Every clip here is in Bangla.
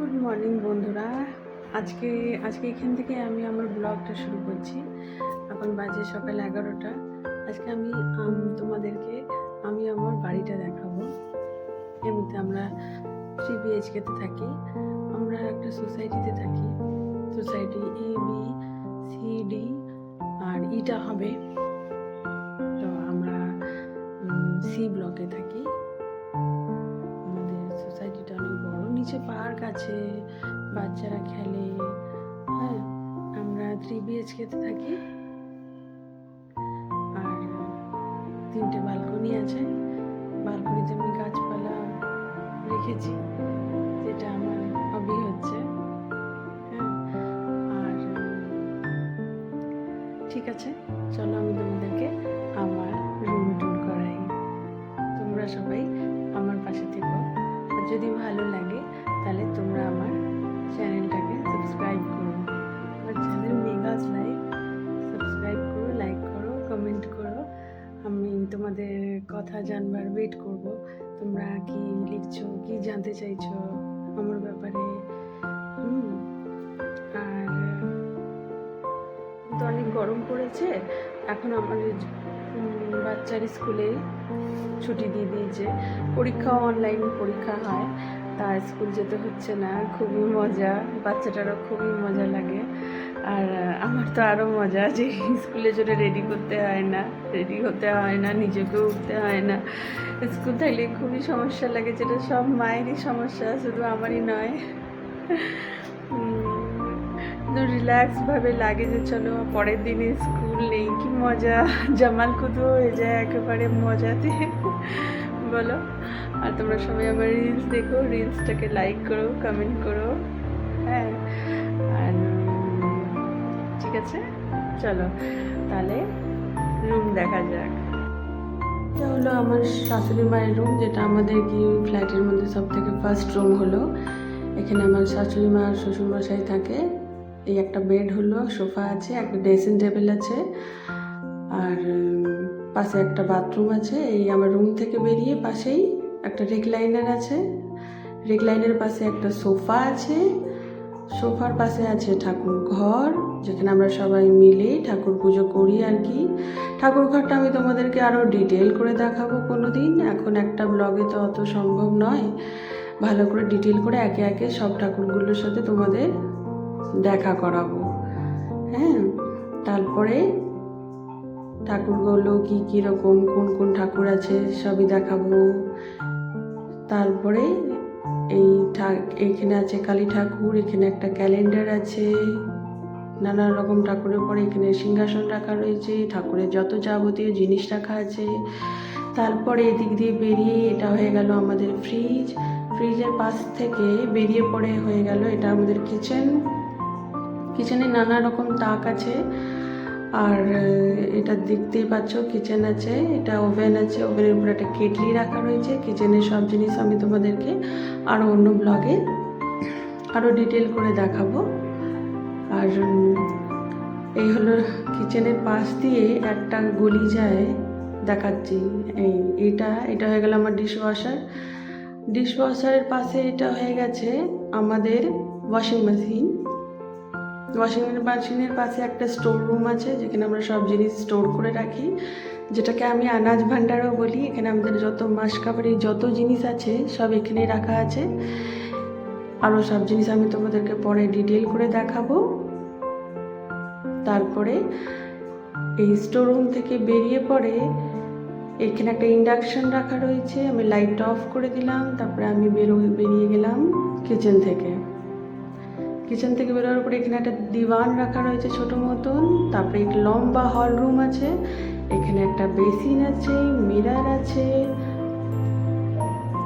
গুড মর্নিং বন্ধুরা। আজকে এখান থেকে আমি আমার ব্লগটা শুরু করছি। এখন বাজে সকাল 11টা। আজকে আমি তোমাদেরকে আমার বাড়িটা দেখাবো। এমনিতে আমরা 3 BHK-তে থাকি। আমরা একটা সোসাইটিতে থাকি। সোসাইটি ABCD আর ইটা হবে। তো আমরা C ব্লকে থাকি। সোসাইটিটা অনেক বড়, নিচে পার্ক আছে, বাচ্চারা খেলে। হ্যাঁ, আমরা 3 BHK-তে থাকি আর 3টে বালকনি আছে। বালকনিতে আমি গাছপালা রেখেছি, যেটা আমার হবি হচ্ছে। হ্যাঁ, আর ঠিক আছে, চলো আমি তোমাদেরকে আমার রুম ট্যুর করাই। তোমরা সবাই আমার পাশে থেকো। যদি ভালো লাগে তাহলে তোমরা আমার চ্যানেলটাকে সাবস্ক্রাইব করো। আমার চ্যানেল মেগাস লাইফ, সাবস্ক্রাইব করো, লাইক করো, কমেন্ট করো। আমি তোমাদের কথা জানবার ওয়েট করব। তোমরা কি লিখছো, কি জানতে চাইছো আমার ব্যাপারে। আর তো অনেক গরম পড়েছে এখন। আমাদের বাচ্চার স্কুলে ছুটি দিয়ে দিয়েছে, পরীক্ষাও অনলাইন পরীক্ষা হয়, তার স্কুল যেতে হচ্ছে না। খুবই মজা, বাচ্চাটারও খুবই মজা লাগে। আর আমার তো আরও মজা যে স্কুলে জন্য রেডি হতে হয় না, নিজেকেও উঠতে হয় না। স্কুল থাকলে খুবই সমস্যা লাগে, যেটা সব মায়েরই সমস্যা, শুধু আমারই নয়। রিল্যাক্সভাবে লাগে যে চলো পরের দিনে স্কুল নেই, কি মজা, জামাল কুদু হয়ে যায় একেবারে মজাতে, বলো। আর তোমরা সবাই আমার রিলস দেখো, রিলসটাকে লাইক করো, কমেন্ট করো। হ্যাঁ, আর ঠিক আছে, চলো তাহলে রুম দেখা যাক। এটা হলো আমার শাশুড়ি মায়ের রুম, যেটা আমাদের কি ফ্ল্যাটের মধ্যে সব থেকে ফার্স্ট রুম হলো। এখানে আমার শাশুড়ি মা আর শ্বশুরমশাই থাকে। এই একটা বেড হলো, সোফা আছে, একটা ড্রেসিং টেবিল আছে, আর পাশে একটা বাথরুম আছে। এই আমার রুম থেকে বেরিয়ে পাশেই একটা রেকলাইনার আছে, রেকলাইনের পাশে একটা সোফা আছে, সোফার পাশে আছে ঠাকুর ঘর, যেখানে আমরা সবাই মিলে ঠাকুর পুজো করি আর কি। ঠাকুর ঘরটা আমি তোমাদেরকে আরও ডিটেল করে দেখাবো কোনো দিন, এখন একটা ব্লগে তো অত সম্ভব নয়। ভালো করে ডিটেল করে একে একে সব ঠাকুরগুলোর সাথে তোমাদের দেখা করাবো। হ্যাঁ, তারপরে ঠাকুরগুলো কী রকম, কোন কোন ঠাকুর আছে সবই দেখাবো। তারপরে এইখানে আছে কালী ঠাকুর, এখানে একটা ক্যালেন্ডার আছে, নানা রকম ঠাকুরের পরে এখানে সিংহাসন রাখা রয়েছে, ঠাকুরের যত যাবতীয় জিনিস রাখা আছে। তারপরে এদিক দিয়ে বেরিয়ে এটা হয়ে গেল আমাদের ফ্রিজ, ফ্রিজের পাশ থেকে বেরিয়ে পড়ে হয়ে গেল এটা আমাদের কিচেন। কিচেনে নানা রকম তাক আছে, আর এটা দেখতেই পাচ্ছ কিচেন আছে, এটা ওভেন আছে, ওভেনের উপরে একটা কেটলি রাখা রয়েছে। কিচেনের সব জিনিস আমি তোমাদেরকে আরও অন্য ব্লগে আরও ডিটেল করে দেখাবো। আর এই হলো কিচেনের পাশ দিয়ে একটা গলি যায়, দেখাচ্ছি। এটা হয়ে গেল আমার ডিশওয়াশার। ডিশওয়াশারের পাশে এটা হয়ে গেছে আমাদের ওয়াশিং মেশিন। ওয়াশিং মেশিনের পাশে একটা স্টোর রুম আছে, যেখানে আমরা সব জিনিস স্টোর করে রাখি, যেটাকে আমি আনাজ ভান্ডারও বলি। এখানে আমাদের যত মাসকাবারি যত জিনিস আছে সব এখানে রাখা আছে। আরও সব জিনিস আমি তোমাদেরকে পরে ডিটেল করে দেখাবো। তারপরে এই স্টোর রুম থেকে বেরিয়ে পড়ে এখানে একটা ইন্ডাকশন রাখা রয়েছে, আমি লাইটটা অফ করে দিলাম। তারপরে আমি বেরিয়ে গেলাম কিচেন থেকে। কিচেন থেকে বেরোনোর পরে এখানে একটা দিওয়ান রাখা রয়েছে ছোটো মতন। তারপরে একটা লম্বা হল রুম আছে, এখানে একটা বেসিন আছে, মিরর আছে।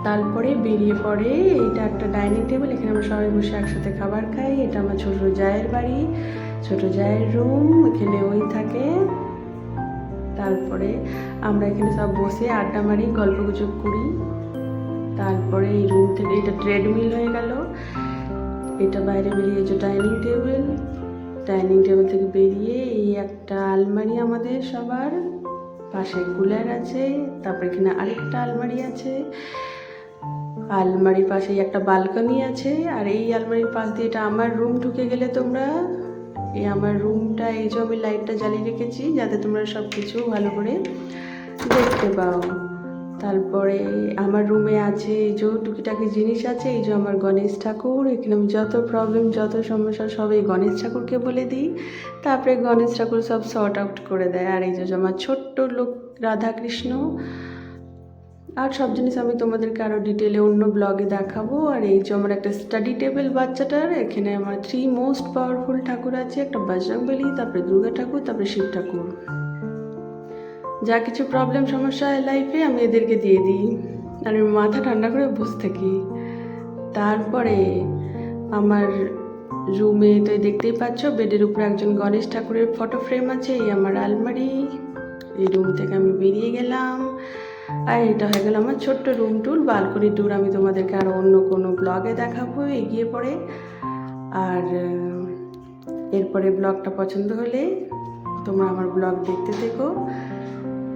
তারপরে বেরিয়ে পড়ে এইটা একটা ডাইনিং টেবিল, এখানে আমরা সবাই বসে একসাথে খাবার খাই। এটা আমার ছোটো জায়ের বাড়ি, ছোটো জায়ের রুম, এখানে ওই থাকে। তারপরে আমরা এখানে সব বসে আড্ডা মারি, গল্প গুজব করি। তারপরে এই রুম থেকে এটা ট্রেডমিল হয়ে গেল। এটা বাইরে বেরিয়েছে ডাইনিং টেবিল, ডাইনিং টেবিল থেকে বেরিয়ে এই একটা আলমারি আমাদের সবার, পাশে কুলার আছে। তারপর এখানে আরেকটা আলমারি আছে, আলমারির পাশেই একটা বালকনি আছে, আর এই আলমারির পাশ দিয়ে এটা আমার রুম ঢুকে গেলে তোমরা এই আমার রুমটা এই যে আমি লাইটটা জ্বালিয়ে রেখেছি যাতে তোমরা সব কিছু ভালো করে দেখতে পাও। তারপরে আমার রুমে আছে এই যে টুকিটাকি জিনিস আছে, এই যে আমার গণেশ ঠাকুর। এখানে আমি যত প্রবলেম যত সমস্যা সব এই গণেশ ঠাকুরকে বলে দিই, তারপরে গণেশ ঠাকুর সব সর্ট আউট করে দেয়। আর এই যে আমার ছোট্ট লোক রাধাকৃষ্ণ, আর সব জিনিস আমি তোমাদেরকে আরও ডিটেলে অন্য ব্লগে দেখাবো। আর এই যে আমার একটা স্টাডি টেবিল বাচ্চাটার, এখানে আমার 3 মোস্ট পাওয়ারফুল ঠাকুর আছে, একটা বজরংবলী, তারপরে দুর্গা ঠাকুর, তারপরে শিব ঠাকুর। যা কিছু প্রবলেম সমস্যা হয় লাইফে আমি এদেরকে দিয়ে দিই, আর আমি মাথা ঠান্ডা করে বসে থাকি। তারপরে আমার রুমে তো দেখতেই পাচ্ছ বেডের উপরে একজন গণেশ ঠাকুরের ফটো ফ্রেম আছে, এই আমার আলমারি। এই রুম থেকে আমি বেরিয়ে গেলাম, আর এটা হয়ে গেল আমার ছোট্ট রুম ট্যুর, বালকনি ট্যুর। আমি তোমাদেরকে আরও অন্য কোনো ব্লগে দেখাবো এগিয়ে পড়ে। আর এরপরে ব্লগটা পছন্দ হলে তোমরা আমার ব্লগ দেখতে থেকো,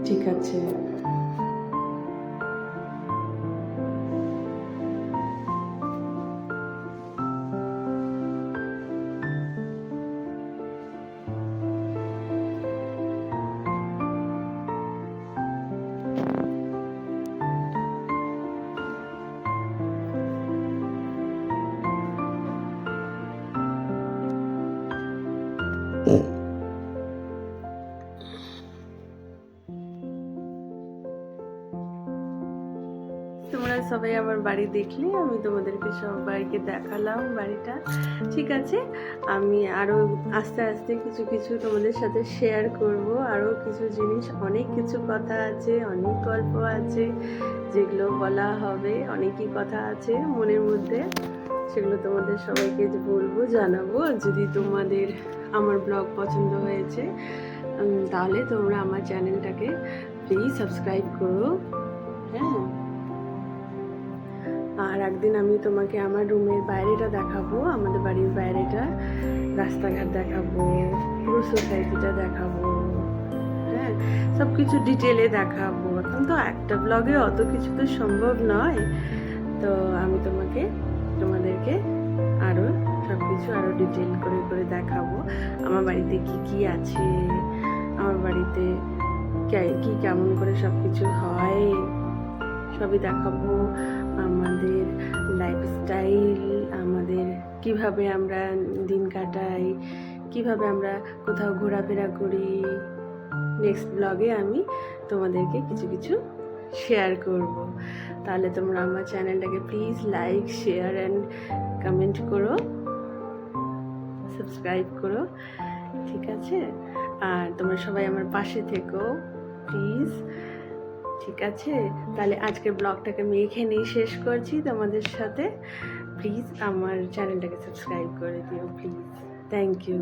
ঠিক আছে? তোমরা সবাই আমার বাড়ি দেখলে, আমি তোমাদেরকে সবাইকে দেখালাম বাড়িটা, ঠিক আছে? আমি আরও আস্তে আস্তে কিছু কিছু তোমাদের সাথে শেয়ার করব, আরও কিছু জিনিস, অনেক কিছু কথা আছে, অনেক গল্প আছে যেগুলো বলা হবে, অনেকই কথা আছে মনের মধ্যে, সেগুলো তোমাদের সবাইকে বলবো, জানাবো। যদি তোমাদের আমার ব্লগ পছন্দ হয়েছে তাহলে তোমরা আমার চ্যানেলটাকে প্লিজ সাবস্ক্রাইব করো, হ্যাঁ? আর একদিন আমি তোমাকে আমার রুমের বাইরেটা দেখাবো, আমাদের বাড়ির বাইরেটা, রাস্তাঘাট দেখাবো, পুরো সোসাইটিটা দেখাবো, হ্যাঁ, সব কিছু ডিটেলে দেখাবো। এখন তো একটা ব্লগে অত কিছু তো সম্ভব নয়, তো আমি তোমাদেরকে আরও সব কিছু আরও ডিটেল করে করে দেখাবো। আমার বাড়িতে কি কি আছে, আমার বাড়িতে কি কেমন করে সব কিছু হয়, সবই দেখাবো। আমাদের লাইফস্টাইল, আমাদের কিভাবে আমরা দিন কাটাই, কিভাবে আমরা কোথাও ঘোরাফেরা করি, নেক্সট ব্লগে আমি তোমাদেরকে কিছু কিছু শেয়ার করব। তাহলে তোমরা আমার চ্যানেলটাকে please like, share and comment করো, সাবস্ক্রাইব করো, ঠিক আছে? আর তোমরা সবাই আমার পাশে থেকো প্লিজ, ঠিক আছে? তাহলে আজকের ব্লগটাকে আমি এখানেই শেষ করছি তোমাদের সাথে। প্লিজ আমার চ্যানেলটাকে সাবস্ক্রাইব করে দিও প্লিজ, থ্যাংক ইউ।